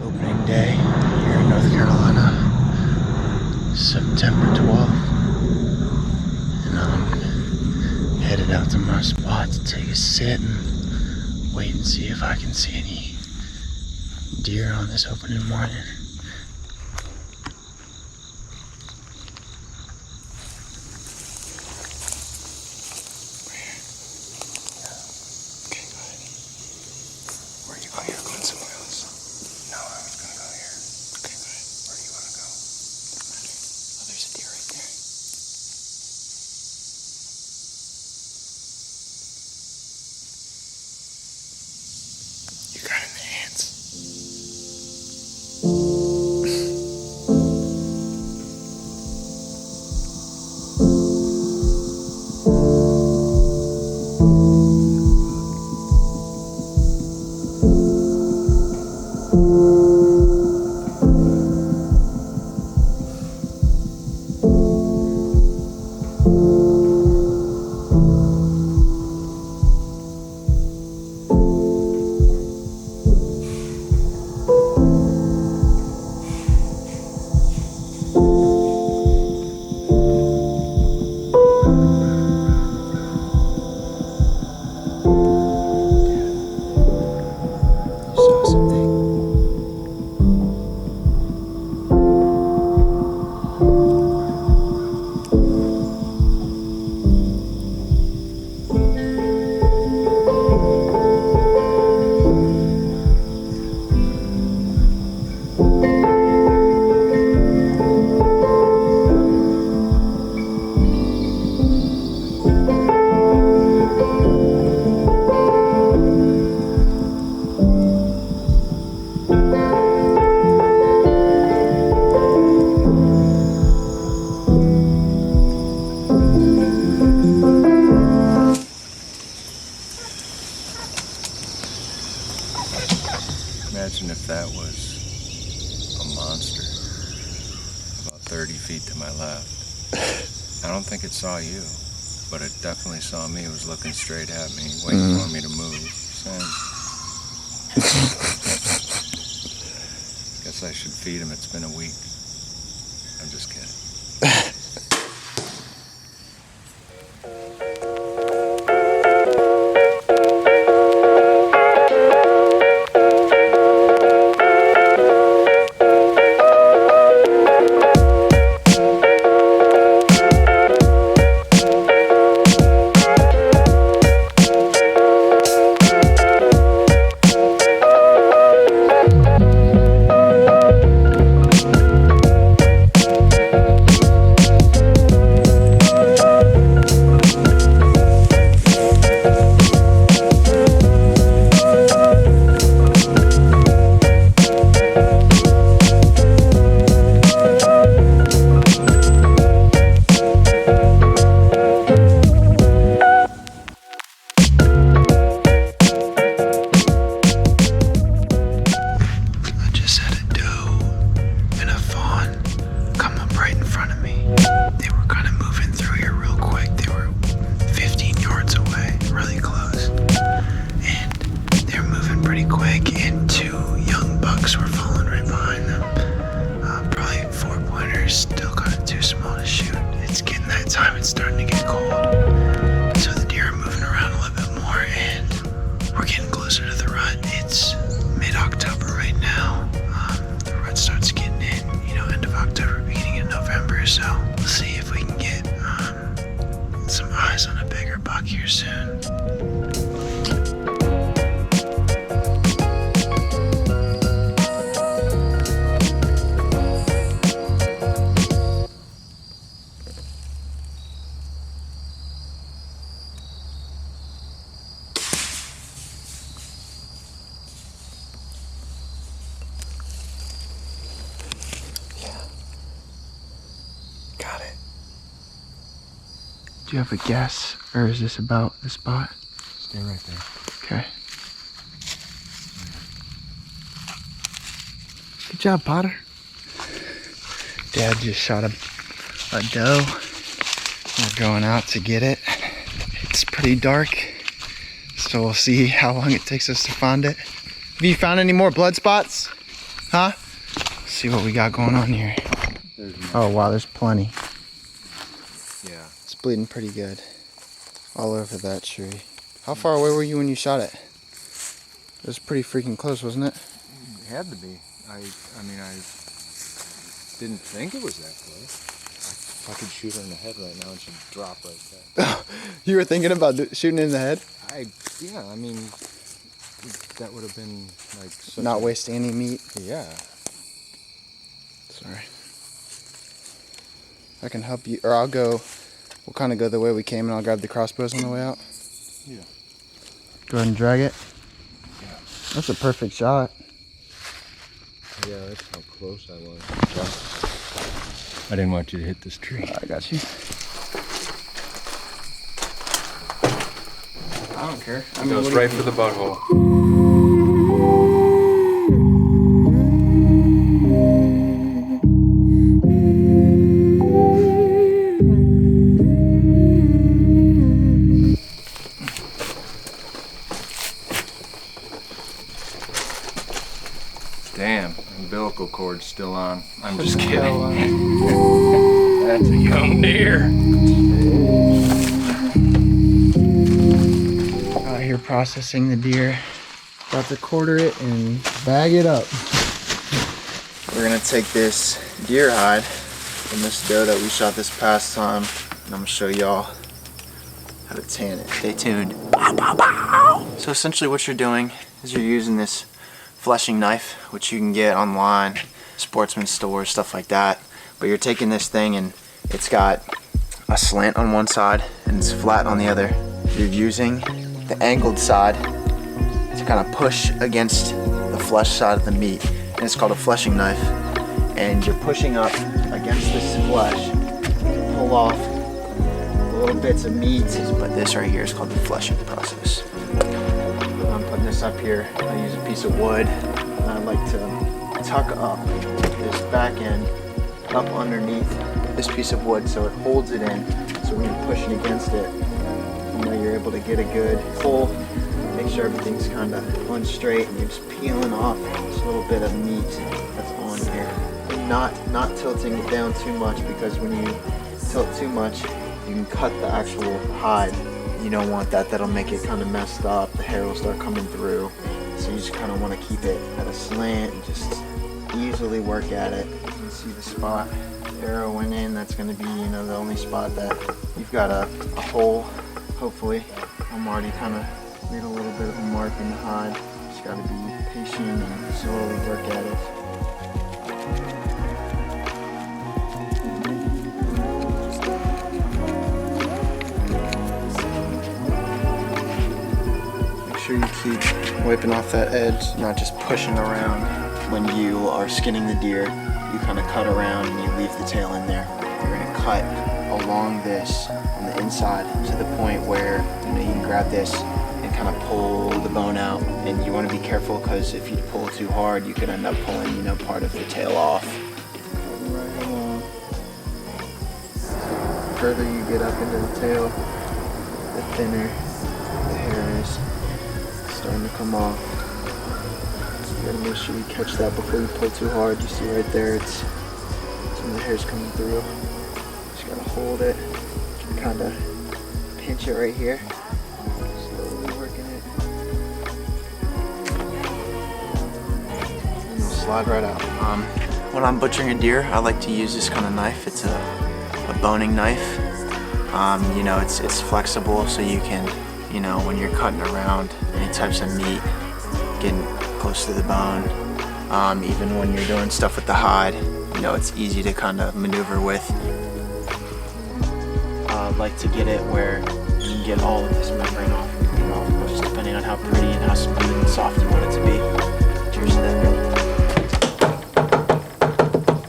Opening day here in North Carolina, September 12th, and I'm headed out to my spot to take a sit and wait and see if I can see any deer on this opening morning. Imagine if that was a monster about 30 feet to my left. I don't think it saw you, but it definitely saw me. It was looking straight at me, waiting for me to move. Guess I should feed him. It's been a week. I'm just kidding. It's starting to get cold, so the deer are moving around a little bit more, and we're getting closer to the rut. It's mid-October right now. The rut starts getting in, end of October, beginning of November, so we'll see if we can get some eyes on a bigger buck here soon. Do you have a guess, or is this about the spot? Stay right there. Okay. Good job, Potter. Dad just shot a doe. We're going out to get it. It's pretty dark, so we'll see how long it takes us to find it. Have you found any more blood spots? Huh? Let's see what we got going on here. Oh wow, there's plenty. Yeah. It's bleeding pretty good. All over that tree. How far away were you when you shot it? It was pretty freaking close, wasn't it? It had to be. I mean, I didn't think it was that close. If I could shoot her in the head right now, she'd drop right there. You were thinking about shooting it in the head? Yeah, I mean, that would have been like... Not wasting any meat? Yeah. Sorry. I can help you, or I'll go, we'll kind of go the way we came and I'll grab the crossbows on the way out. Yeah. Go ahead and drag it. Yeah. That's a perfect shot. Yeah, that's how close I was. I didn't want you to hit this tree. I got you. I don't care. It goes right for the butthole. Damn, umbilical cord's still on. I'm just kidding. That's a young deer. Out here processing the deer. About to quarter it and bag it up. We're gonna take this deer hide from this doe that we shot this past time, and I'm gonna show y'all how to tan it. Stay tuned. Bow, bow, bow. So essentially what you're doing is you're using this fleshing knife, which you can get online, sportsman stores, stuff like that. But you're taking this thing and it's got a slant on one side and it's flat on the other. You're using the angled side to kind of push against the flesh side of the meat. And it's called a fleshing knife. And you're pushing up against this flesh, pull off little bits of meat. But this right here is called the fleshing process. I'm putting this up here. I use a piece of wood. And I like to tuck up this back end up underneath this piece of wood so it holds it in. So when you're pushing against it, you know, you're able to get a good pull, make sure everything's kind of on straight, and you're just peeling off this little bit of meat that's on here. And not tilting it down too much, because when you tilt too much, you can cut the actual hide. You don't want that. That'll make it kind of messed up. The hair will start coming through. So you just kind of want to keep it at a slant and just easily work at it. You can see the spot the arrow went in. That's going to be, you know, the only spot that you've got a hole. Hopefully, I'm already kind of made a little bit of a mark in the hide. Just got to be patient and slowly work at it. You keep wiping off that edge, not just pushing around. When you are skinning the deer, you kind of cut around and you leave the tail in there. You're going to cut along this on the inside to the point where, you know, you can grab this and kind of pull the bone out. And you want to be careful, because if you pull too hard, you could end up pulling, you know, part of the tail off. Right along. The further you get up into the tail, the thinner the hair is. Starting to come off. You gotta make sure you catch that before you pull too hard. You see right there, it's some of the hair's coming through. Just gotta hold it, kind of pinch it right here. Slowly working it. And it'll slide right out. When I'm butchering a deer, I like to use this kind of knife. It's a boning knife. You know, it's flexible, so you can, you know, when you're cutting around any types of meat, getting close to the bone, even when you're doing stuff with the hide, you know, it's easy to kind of maneuver with. Like to get it where you can get all of this membrane off, you know, just depending on how pretty and how smooth and soft you want it to be. Here's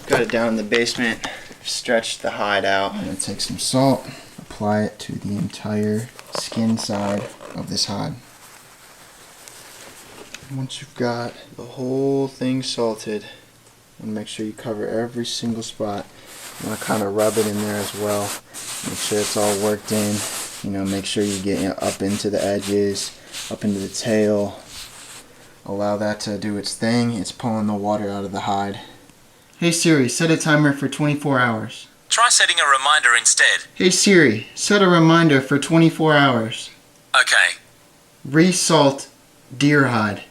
got it down in the basement, stretched the hide out. I'm gonna take some salt, apply it to the entire skin side of this hide. Once you've got the whole thing salted, and make sure you cover every single spot. You want to kind of rub it in there as well. Make sure it's all worked in. You know, make sure you get up into the edges, up into the tail. allow that to do its thing. It's pulling the water out of the hide. Hey Siri, set a timer for 24 hours. Try setting a reminder instead. Hey Siri, set a reminder for 24 hours. Okay. Resalt deer hide.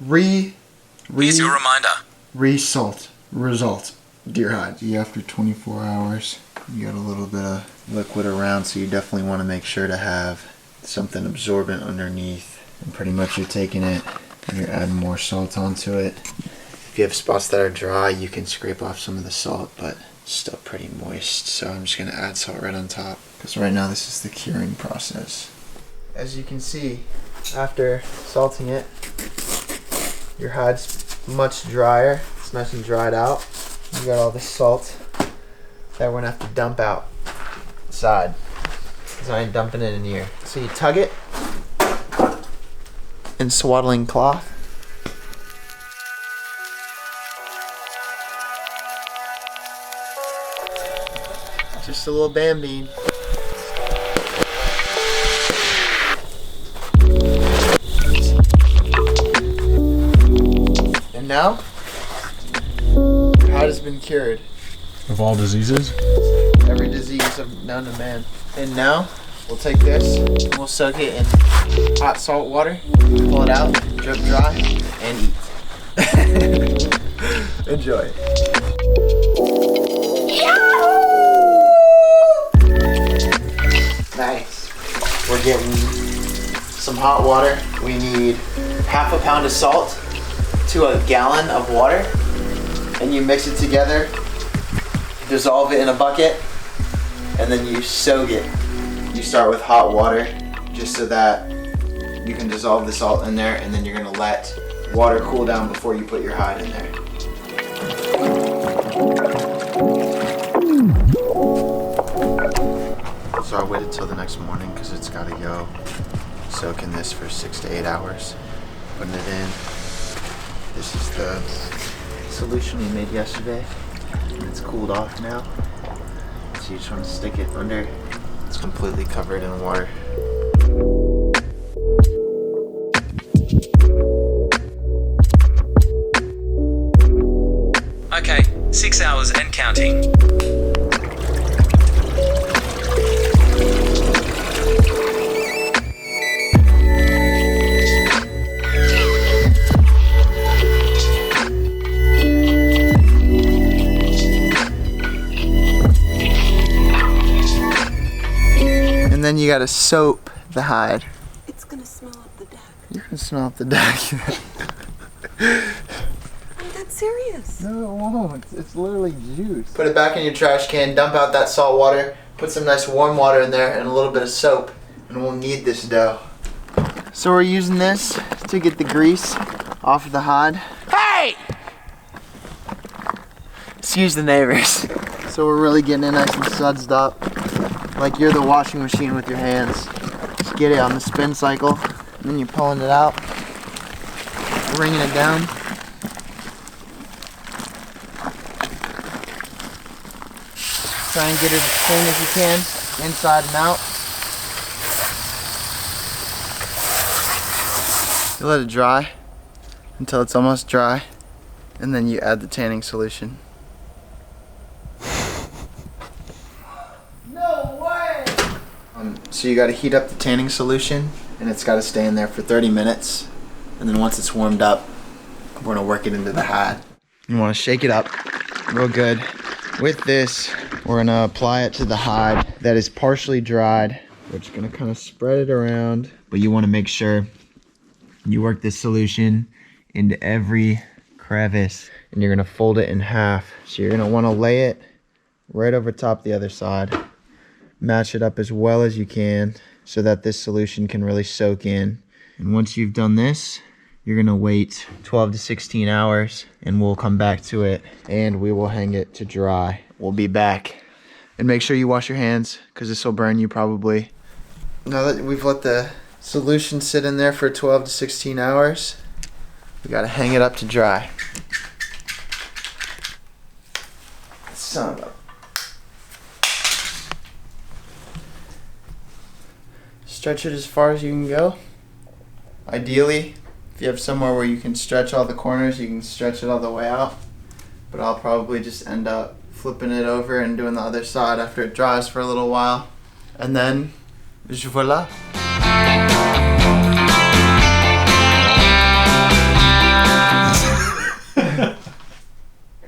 Here's your reminder. Result. Result. Deer hide. After 24 hours, you got a little bit of liquid around, so you definitely want to make sure to have something absorbent underneath. And pretty much you're taking it and you're adding more salt onto it. If you have spots that are dry, you can scrape off some of the salt, but it's still pretty moist. So I'm just going to add salt right on top, because right now this is the curing process. As you can see, after salting it, your hide's much drier. It's nice and dried out. You got all the salt that we're gonna have to dump outside, because I ain't dumping it in here. So you tug it in swaddling cloth. Just a little bambine. And now, your hide has been cured. Of all diseases? Every disease known to man. And now, we'll take this and we'll soak it in hot salt water, pull it out, drip dry, and eat. Enjoy. Nice. We're getting some hot water. We need half a pound of salt to a gallon of water, and you mix it together, dissolve it in a bucket, and then you soak it. You start with hot water just so that you can dissolve the salt in there, and then you're gonna let water cool down before you put your hide in there. So I waited till the next morning because it's gotta go soak in this for 6 to 8 hours. Putting it in. This is the solution we made yesterday. It's cooled off now. So you just want to stick it under. It's completely covered in water. Okay, 6 hours and counting. And then you gotta soap the hide. It's gonna smell up the deck. You're gonna smell up the deck. I'm dead serious. No, it won't. It's literally juice. Put it back in your trash can, dump out that salt water, put some nice warm water in there, and a little bit of soap, and we'll knead this dough. So we're using this to get the grease off of the hide. Hey! Excuse the neighbors. So we're really getting it nice and sudsed up, like you're the washing machine with your hands. Just get it on the spin cycle, and then you're pulling it out, wringing it down. Try and get it as clean as you can, inside and out. You let it dry until it's almost dry, and then you add the tanning solution. No way! So you gotta heat up the tanning solution, and it's gotta stay in there for 30 minutes. And then once it's warmed up, we're gonna work it into the hide. You wanna shake it up real good. With this, we're gonna apply it to the hide that is partially dried. We're just gonna kind of spread it around, but you wanna make sure you work this solution into every crevice, and you're gonna fold it in half. So you're gonna wanna lay it right over top the other side. Match it up as well as you can so that this solution can really soak in. And once you've done this, you're gonna wait 12 to 16 hours, and we'll come back to it and we will hang it to dry. We'll be back. And make sure you wash your hands, because this will burn you probably. Now that we've let the solution sit in there for 12 to 16 hours, we gotta hang it up to dry. Son of a... Stretch it as far as you can go. Ideally If you have somewhere where you can stretch all the corners, you can stretch it all the way out. But I'll probably just end up flipping it over and doing the other side after it dries for a little while. And then, voila.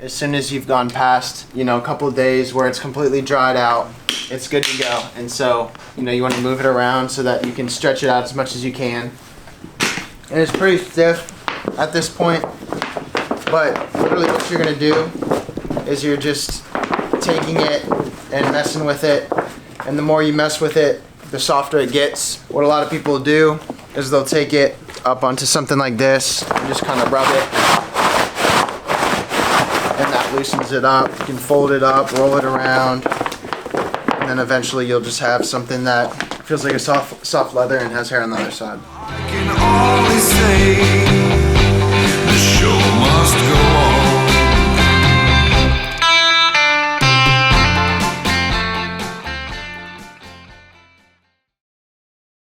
As soon as you've gone past, you know, a couple of days where it's completely dried out, it's good to go. And so, you know, you want to move it around so that you can stretch it out as much as you can. And it's pretty stiff at this point, but literally what you're gonna do is you're just taking it and messing with it, and the more you mess with it, the softer it gets. What a lot of people do is they'll take it up onto something like this and just kind of rub it, and that loosens it up. You can fold it up, roll it around, and then eventually you'll just have something that feels like a soft leather and has hair on the other side. I can only say